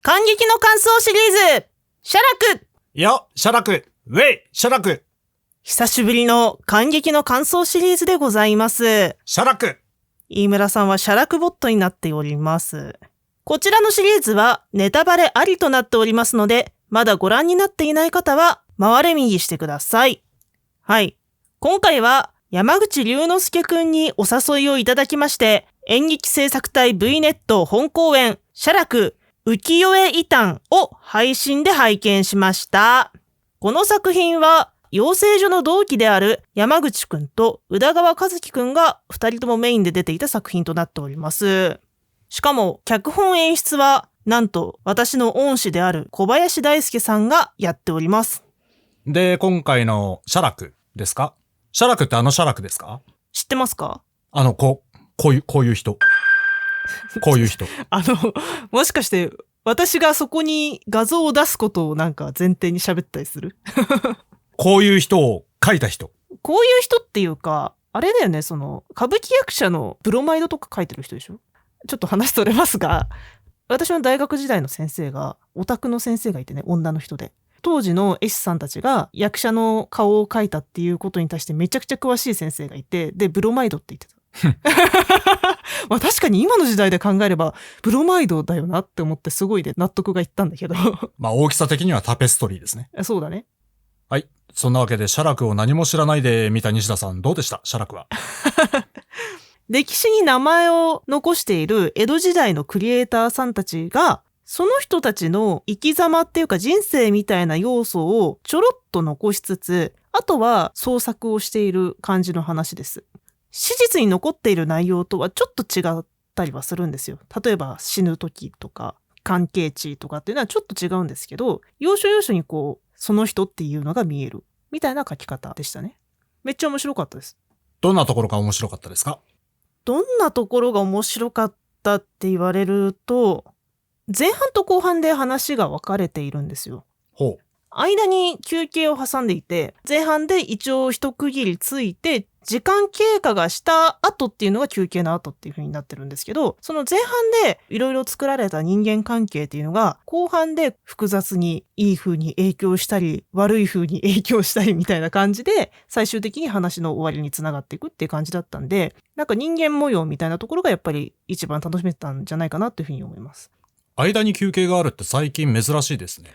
感激の感想シリーズ、写楽。よ、写楽。ウェイ、写楽。久しぶりの感激の感想シリーズでございます。写楽。飯村さんは写楽ボットになっております。こちらのシリーズはネタバレありとなっておりますので、まだご覧になっていない方は回れ右してください。はい。今回は山口龍之介くんにお誘いをいただきまして、演劇制作隊 V ネット本公演写楽浮世絵異端を配信で拝見しました。この作品は養成所の同期である山口くんと宇田川和樹くんが2人ともメインで出ていた作品となっております。しかも脚本演出はなんと私の恩師である小林大輔さんがやっております。で、今回の写楽ですか？写楽って写楽ですか？知ってますか？こういう人。こういう人。もしかして私がそこに画像を出すことをなんか前提に喋ったりする？こういう人を描いた人。こういう人っていうか、あれだよね、その歌舞伎役者のブロマイドとか描いてる人でしょ？ちょっと話それますが、私の大学時代の先生が、オタクの先生がいてね、女の人で。当時の絵師さんたちが役者の顔を描いたっていうことに対してめちゃくちゃ詳しい先生がいて、で、ブロマイドって言ってた。まあ確かに今の時代で考えればブロマイドだよなって思ってすごいで納得がいったんだけどまあ大きさ的にはタペストリーですね。そうだね。はい。そんなわけで写楽を何も知らないで見た西田さん、どうでした？写楽は。歴史に名前を残している江戸時代のクリエイターさんたちが、その人たちの生き様っていうか人生みたいな要素をちょろっと残しつつ、あとは創作をしている感じの話です。史実に残っている内容とはちょっと違ったりはするんですよ。例えば死ぬ時とか関係値とかっていうのはちょっと違うんですけど、要所要所にこうその人っていうのが見えるみたいな書き方でしたね。めっちゃ面白かったです。どんなところが面白かったですか？どんなところが面白かったって言われると、前半と後半で話が分かれているんですよ。ほう。間に休憩を挟んでいて、前半で一応一区切りついて、時間経過がした後っていうのが休憩の後っていう風になってるんですけど、その前半でいろいろ作られた人間関係っていうのが、後半で複雑にいい風に影響したり、悪い風に影響したりみたいな感じで、最終的に話の終わりにつながっていくっていう感じだったんで、なんか人間模様みたいなところがやっぱり一番楽しめたんじゃないかなっていう風に思います。間に休憩があるって最近珍しいですね。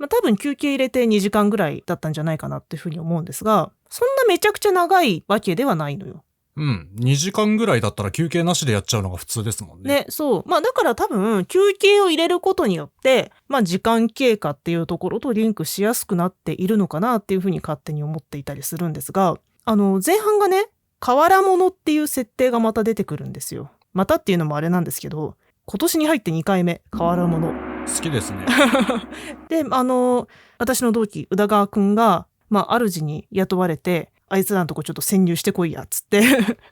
多分休憩入れて2時間ぐらいだったんじゃないかなっていうふうに思うんですが、そんなめちゃくちゃ長いわけではないのよ。うん。2時間ぐらいだったら休憩なしでやっちゃうのが普通ですもんね。ね、そう。だから多分休憩を入れることによって、時間経過っていうところとリンクしやすくなっているのかなっていうふうに勝手に思っていたりするんですが、前半がね、瓦物っていう設定がまた出てくるんですよ。またっていうのもあれなんですけど、今年に入って2回目、瓦物。好きですね。で、私の同期、宇田川くんが、主に雇われて、あいつらのとこちょっと潜入してこいや、つって、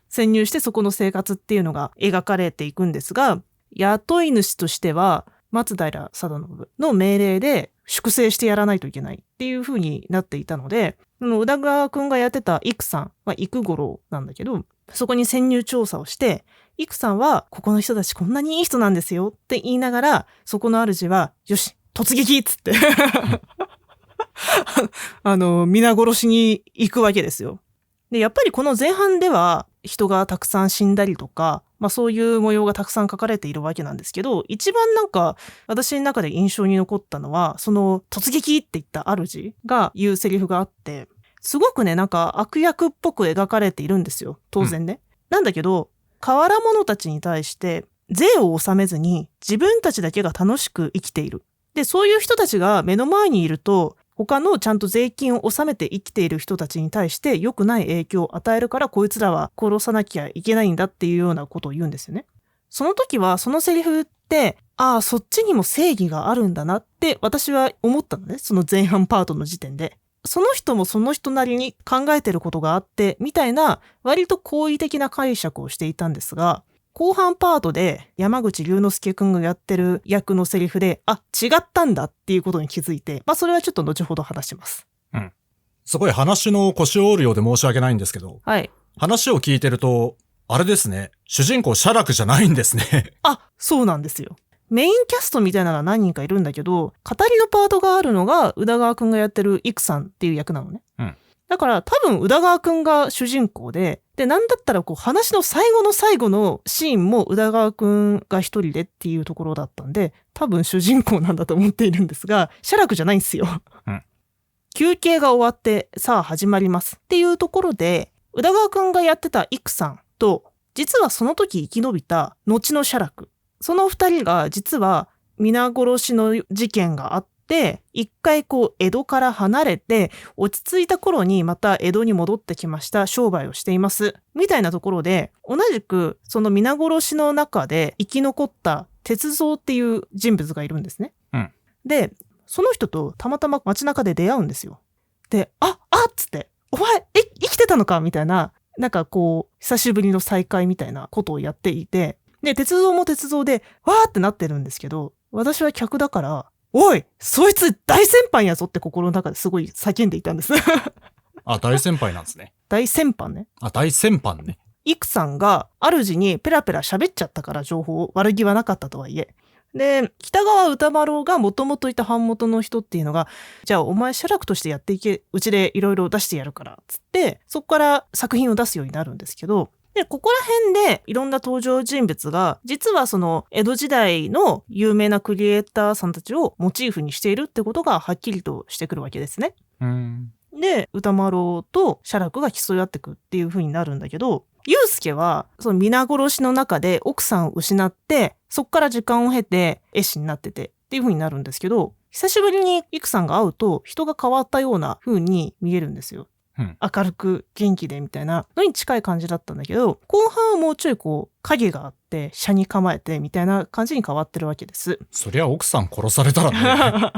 潜入してそこの生活っていうのが描かれていくんですが、雇い主としては、松平定信の命令で粛清してやらないといけないっていう風になっていたので、宇田川くんがやってた幾さんは幾五郎なんだけど、そこに潜入調査をして、幾さんはここの人たちこんなにいい人なんですよって言いながら、そこの主はよし突撃っつって皆殺しに行くわけですよ。でやっぱりこの前半では人がたくさん死んだりとか、そういう模様がたくさん書かれているわけなんですけど、一番なんか私の中で印象に残ったのは、その突撃って言った主が言うセリフがあって、すごくねなんか悪役っぽく描かれているんですよ、当然ね。なんだけど瓦者たちに対して税を納めずに自分たちだけが楽しく生きている。で、そういう人たちが目の前にいると、他のちゃんと税金を納めて生きている人たちに対して良くない影響を与えるから、こいつらは殺さなきゃいけないんだっていうようなことを言うんですよね。その時はそのセリフって、そっちにも正義があるんだなって私は思ったのね。その前半パートの時点で。その人もその人なりに考えてることがあってみたいな割と好意的な解釈をしていたんですが、後半パートで山口龍之介くんがやってる役のセリフで違ったんだっていうことに気づいて、それはちょっと後ほど話します。すごい話の腰を折るようで申し訳ないんですけど、はい。話を聞いてるとあれですね、主人公写楽じゃないんですね。そうなんですよ。メインキャストみたいなのは何人かいるんだけど、語りのパートがあるのが宇田川くんがやってるイクさんっていう役なのね。だから多分宇田川くんが主人公で、なんだったらこう話の最後の最後のシーンも宇田川くんが一人でっていうところだったんで、多分主人公なんだと思っているんですが、写楽じゃないんですよ。休憩が終わってさあ始まりますっていうところで、宇田川くんがやってたイクさんと、実はその時生き延びた後の写楽、その二人が実は皆殺しの事件があって、一回こう江戸から離れて落ち着いた頃にまた江戸に戻ってきました、商売をしていますみたいなところで、同じくその皆殺しの中で生き残った鉄三っていう人物がいるんですね。でその人とたまたま街中で出会うんですよ。でっつってお前生きてたのかみたいな、なんかこう久しぶりの再会みたいなことをやっていて、で鉄三も鉄三でわーってなってるんですけど、私は客だからおいそいつ大先輩やぞって心の中ですごい叫んでいたんです大先輩なんですね。大先輩ね。大先輩ね。イクさんが主にペラペラ喋っちゃったから、情報悪気はなかったとはいえ。で北川歌丸がもともといた版元の人っていうのが、じゃあお前写楽としてやっていけ、うちでいろいろ出してやるからつって、そこから作品を出すようになるんですけど、でここら辺でいろんな登場人物が実はその江戸時代の有名なクリエイターさんたちをモチーフにしているってことがはっきりとしてくるわけですね。で歌丸と写楽が競い合ってくっていう風になるんだけど、祐介はその皆殺しの中で奥さんを失って、そっから時間を経て絵師になっててっていう風になるんですけど、久しぶりにイクさんが会うと人が変わったような風に見えるんですよ。明るく元気でみたいなのに近い感じだったんだけど、後半はもうちょいこう影があって斜に構えてみたいな感じに変わってるわけです。そりゃ奥さん殺されたらね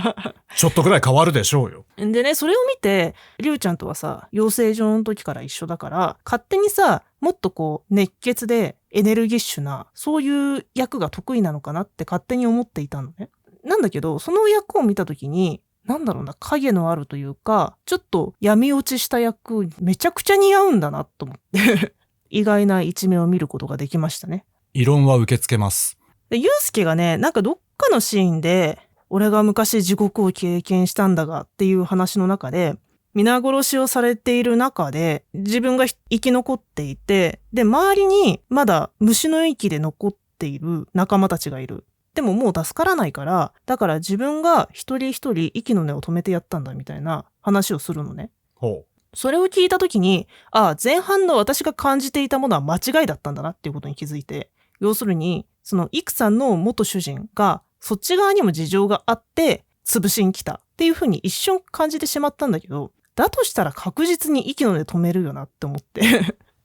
ちょっとぐらい変わるでしょうよ。でね、それを見てりゅうちゃんとはさ養成所の時から一緒だから、勝手にさもっとこう熱血でエネルギッシュなそういう役が得意なのかなって勝手に思っていたのね。なんだけどその役を見た時に、なんだろうな、影のあるというかちょっと闇落ちした役めちゃくちゃ似合うんだなと思って意外な一面を見ることができましたね。異論は受け付けます。で祐介がね、なんかどっかのシーンで俺が昔地獄を経験したんだがっていう話の中で、皆殺しをされている中で自分が生き残っていて、で周りにまだ虫の息で残っている仲間たちがいる。でももう助からないから、だから自分が一人一人息の根を止めてやったんだみたいな話をするのね。それを聞いた時に、前半の私が感じていたものは間違いだったんだなっていうことに気づいて、要するにそのイクさんの元主人がそっち側にも事情があって潰しに来たっていう風に一瞬感じてしまったんだけど、だとしたら確実に息の根止めるよなって思って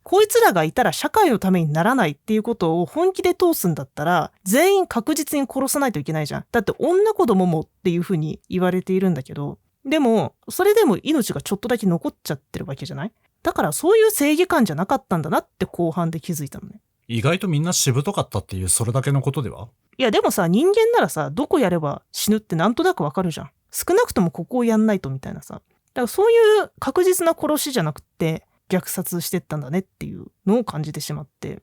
こいつらがいたら社会のためにならないっていうことを本気で通すんだったら、全員確実に殺さないといけないじゃん。だって女子供もっていう風に言われているんだけど、でもそれでも命がちょっとだけ残っちゃってるわけじゃない？だからそういう正義感じゃなかったんだなって後半で気づいたのね。意外とみんなしぶとかったっていうそれだけのことでは？いやでもさ、人間ならさ、どこやれば死ぬってなんとなくわかるじゃん。少なくともここをやんないとみたいなさ。だからそういう確実な殺しじゃなくて虐殺してったんだねっていうのを感じてしまって、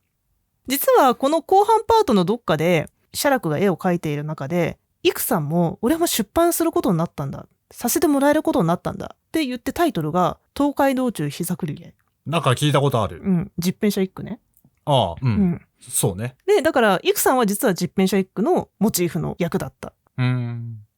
実はこの後半パートのどっかで写楽が絵を描いている中で、イクさんも俺も出版することになったんだ、させてもらえることになったんだって言って、タイトルが東海道中膝栗毛。なんか聞いたことある。実編者一句ね。そうね。でだからイクさんは実は実編者一句のモチーフの役だった。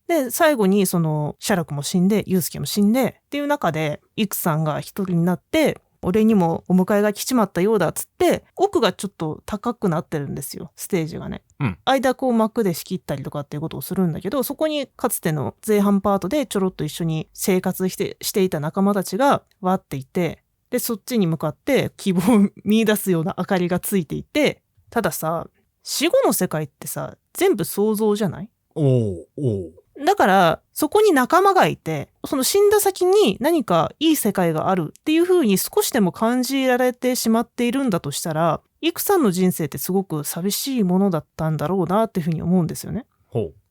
で最後にその写楽も死んで祐介も死んでっていう中で、イクさんが一人になって、俺にもお迎えが来ちまったようだっつって、奥がちょっと高くなってるんですよ、ステージがね。間こう幕で仕切ったりとかっていうことをするんだけど、そこにかつての前半パートでちょろっと一緒に生活していた仲間たちがわっていて、でそっちに向かって希望を見出すような明かりがついていて、たださ、死後の世界ってさ全部想像じゃない？だからそこに仲間がいて、その死んだ先に何かいい世界があるっていう風に少しでも感じられてしまっているんだとしたら、イクさんの人生ってすごく寂しいものだったんだろうなっていう風に思うんですよね。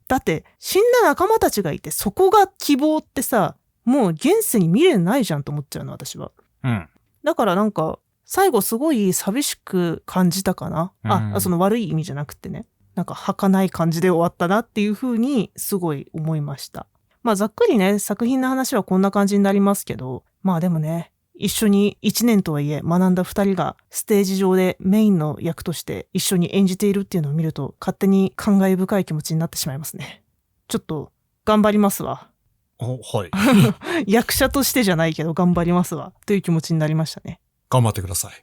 だって死んだ仲間たちがいてそこが希望ってさ、もう現世に未練ないじゃんと思っちゃうの私は。だからなんか最後すごい寂しく感じたかな。その悪い意味じゃなくてね。なんか儚い感じで終わったなっていう風にすごい思いました。まあざっくりね、作品の話はこんな感じになりますけど、まあでもね、一緒に1年とはいえ学んだ2人がステージ上でメインの役として一緒に演じているっていうのを見ると勝手に感慨深い気持ちになってしまいますね。ちょっと頑張りますわ。はい。役者としてじゃないけど頑張りますわという気持ちになりましたね。頑張ってください。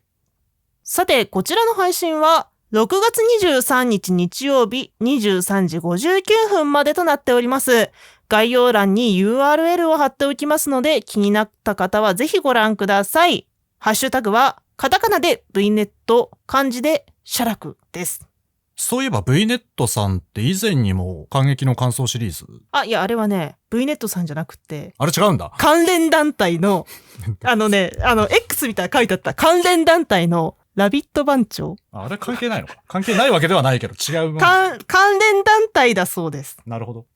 さて、こちらの配信は6月23日日曜日23時59分までとなっております。概要欄に URL を貼っておきますので、気になった方はぜひご覧ください。ハッシュタグはカタカナで VNET、漢字で写楽です。そういえば VNET さんって以前にも感激の感想シリーズ。いや、あれはね、VNET さんじゃなくて。あれ違うんだ。関連団体の、X みたいな書いてあった関連団体のラビット番長。あれ関係ないのか。関係ないわけではないけど違うもん。関連団体だそうです。なるほど。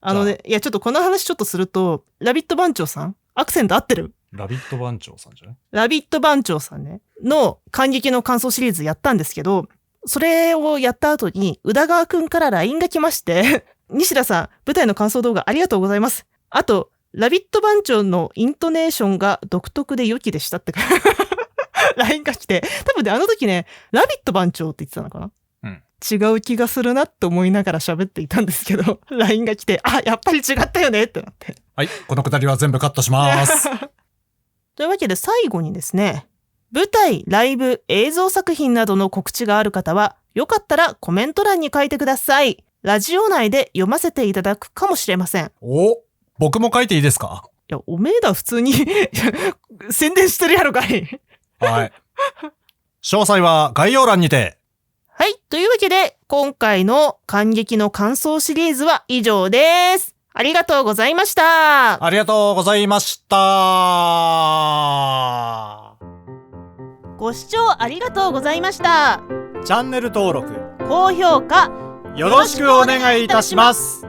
いや、ちょっとこの話ちょっとすると、ラビット番長さんアクセント合ってる？ラビット番長さんじゃない？ラビット番長さんね、の感激の感想シリーズやったんですけど、それをやった後に、宇田川くんから LINE が来まして、西田さん、舞台の感想動画ありがとうございます。あと、ラビット番長のイントネーションが独特で良きでしたって。LINE が来て、多分ね、あの時ね、ラビット番長って言ってたのかな？うん。違う気がするなって思いながら喋っていたんですけど、LINE が来て、やっぱり違ったよねってなって。はい、このくだりは全部カットします。というわけで最後にですね、舞台、ライブ、映像作品などの告知がある方は、よかったらコメント欄に書いてください。ラジオ内で読ませていただくかもしれません。僕も書いていいですか？いや、おめえだ、普通に宣伝してるやろかい。はい。詳細は概要欄にて。はい。というわけで、今回の感激の感想シリーズは以上です。ありがとうございました。ありがとうございました。ご視聴ありがとうございました。チャンネル登録、高評価、よろしくお願いいたします。